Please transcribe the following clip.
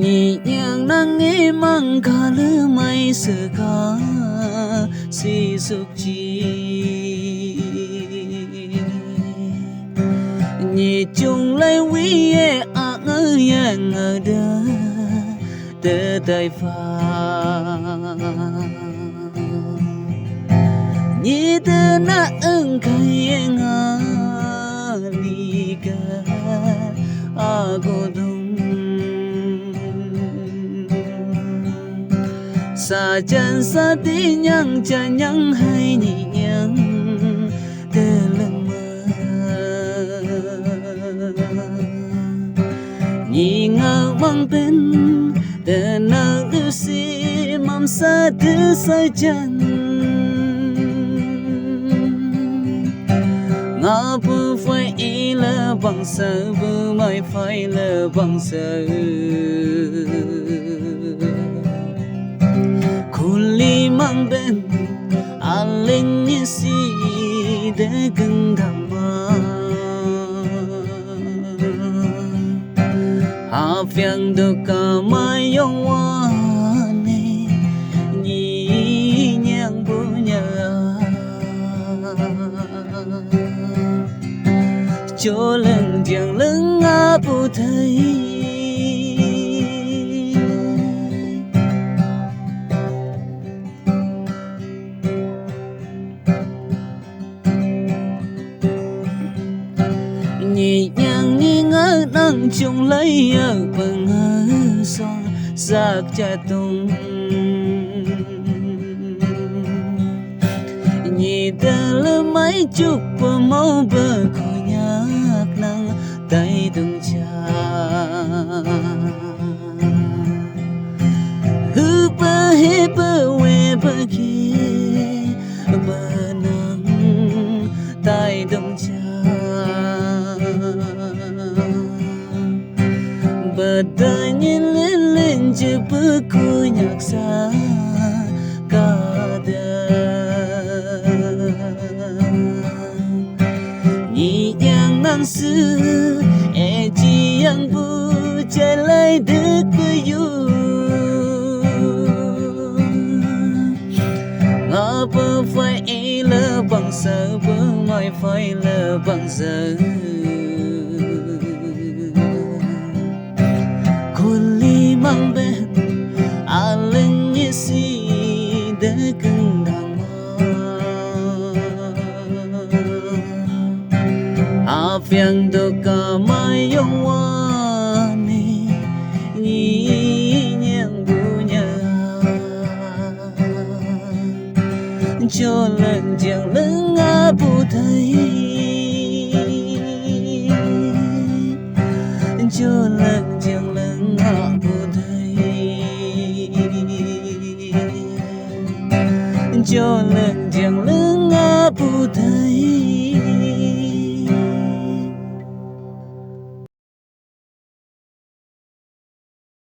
nhẹ nhàng nắng nghe mang cả lứa mây sự cả si sụp chi nhẹ chung lấy quý à ngỡ ngỡ đơ tơ tay pha nhẹ tơ na ưng khai ngã li ca cô đông sa chân sa tí nhang chân nhang hay nhị nhang tơ lưng mơ nhị ngờ mang bên tơ nang ư si mam sa tư sa chân ngã bu phải là bằng sơ bu mai phải là bằng sơ kuli mang bên aling như si để gần thầm hà phiền được cả mai yong hoa này nhị nhàng bu nhờ cho lần chẳng lưng ngã bu thấy nhẹ nhàng nghi ngờ nắng chung lấy ở bờ ngỡ son giặc cha tung nhị tơ lơ mấy chục bờ máu bờ khôi nhạc nắng tay tung cha hư bờ hê bờ quê bờ kia bờ nắng tay tung cha bờ đời nhìn lên lên chưa bước cô nhạc xa cả đời nhị nhàng nắng xưa e chỉ yang bu chạy lại được với you ngã bờ phải là bằng sơ bờ mai phải là bằng giờ mang bên aling như si để gần đằng à phiền được cả mai yong hoa này nhị nhàng bu nhờ cho lần chẳng lưng ngã bu thấy cho lần chẳng lưng ngã bu cho lần chẳng lưng ngã bu thấy